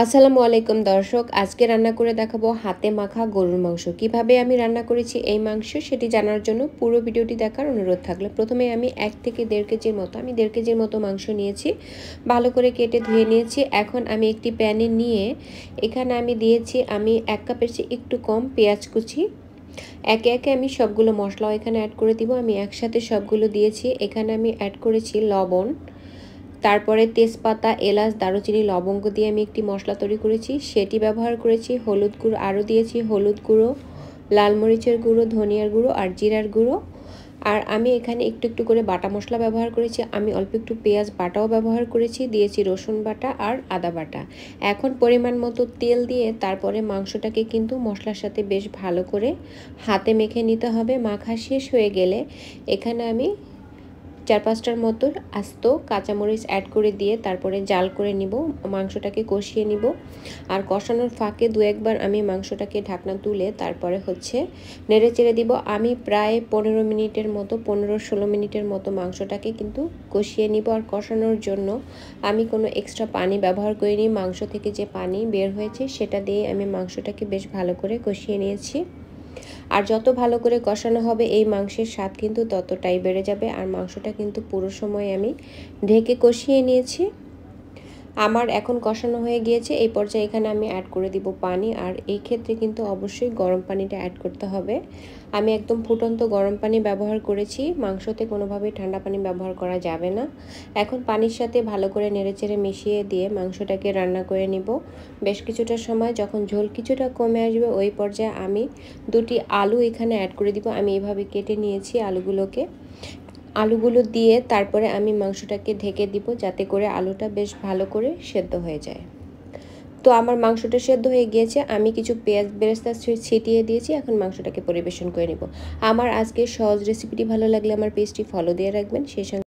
আসসালামু আলাইকুম দর্শক, আজকে রান্না করে দেখাবো হাতে মাখা গরুর মাংস। কিভাবে আমি রান্না করেছি এই মাংস সেটি জানার জন্য পুরো ভিডিওটি দেখার অনুরোধ থাকলো। প্রথমে আমি 1 থেকে 1.5 কেজির মতো আমি 1.5 কেজির মতো মাংস নিয়েছি, ভালো করে কেটে ধুয়ে নিয়েছি। এখন আমি একটি প্যানে নিয়ে এখানে আমি দিয়েছি 1 কাপের চেয়ে একটু কম পেঁয়াজ কুচি। একে একে আমি সবগুলো মশলাও এখানে অ্যাড করে দিব। আমি একসাথে সবগুলো দিয়েছি। এখানে আমি অ্যাড করেছি লবণ, তারপরে তেজপাতা, এলাচ, দারুচিনি, লবঙ্গ দিয়ে আমি একটি মশলা তৈরি করেছি, সেটি ব্যবহার করেছি। হলুদ গুঁড়ো আরও দিয়েছি, হলুদ গুঁড়ো, লাল মরিচের গুঁড়ো, ধনিয়ার গুঁড়ো আর জিরার গুঁড়ো। আর আমি এখানে একটু একটু করে বাটা মশলা ব্যবহার করেছি। আমি অল্প একটু পেঁয়াজ বাটাও ব্যবহার করেছি, দিয়েছি রসুন বাটা আর আদা বাটা। এখন পরিমাণ মতো তেল দিয়ে তারপরে মাংসটাকে কিন্তু মশলার সাথে বেশ ভালো করে হাতে মেখে নিতে হবে। মাখা শেষ হয়ে গেলে এখানে আমি 4-5টার মতো আস্ত কাঁচামরিচ অ্যাড করে দিয়ে তারপরে জাল করে নিব, মাংসটাকে কষিয়ে নিব। আর কষানোর ফাঁকে 2-1 বার আমি মাংসটাকে ঢাকনা তুলে তারপরে নেড়ে চেড়ে দিব। আমি প্রায় 15 মিনিটের মতো 15-16 মিনিটের মতো মাংসটাকে কিন্তু কষিয়ে নিব। আর কষানোর জন্য আমি কোনো এক্সট্রা পানি ব্যবহার করিনি, মাংস থেকে যে পানি বের হয়েছে সেটা দিয়ে আমি মাংসটাকে বেশ ভালো করে কষিয়ে নিয়েছি। আর যত ভালো করে কষানো হবে এই মাংসের স্বাদ কিন্তু ততটাই বেড়ে যাবে। আর মাংসটা কিন্তু পুরো সময় আমি ঢেকে কষিয়ে নিয়েছি। আমার এখন কষানো হয়ে গিয়েছে। এই পর্যায়ে এখানে আমি অ্যাড করে দিব পানি। আর এই ক্ষেত্রে কিন্তু অবশ্যই গরম পানিটা অ্যাড করতে হবে। আমি একদম ফুটন্ত গরম পানি ব্যবহার করেছি, মাংসতে কোনোভাবেই ঠান্ডা পানি ব্যবহার করা যাবে না। এখন পানির সাথে ভালো করে নেড়েচেড়ে মিশিয়ে দিয়ে মাংসটাকে রান্না করে নিব বেশ কিছুটা সময়। যখন ঝোল কিছুটা কমে আসবে ওই পর্যায়ে আমি 2টি আলু এখানে অ্যাড করে দিব। আমি এভাবে কেটে নিয়েছি আলুগুলো দিয়ে তারপরে আমি মাংসটাকে ঢেকে দিব যাতে করে আলুটা বেশ ভালো করে সেদ্ধ হয়ে যায়। তো আমার মাংসটা সেদ্ধ হয়ে গিয়েছে, আমি কিছু পেঁয়াজ বেরেস্তা ছিটিয়ে দিয়েছি। এখন মাংসটাকে পরিবেশন করে নেব। আমার আজকের সহজ রেসিপিটি ভালো লাগলে আমার পেজটি ফলো দিয়ে রাখবেন, সেই সঙ্গে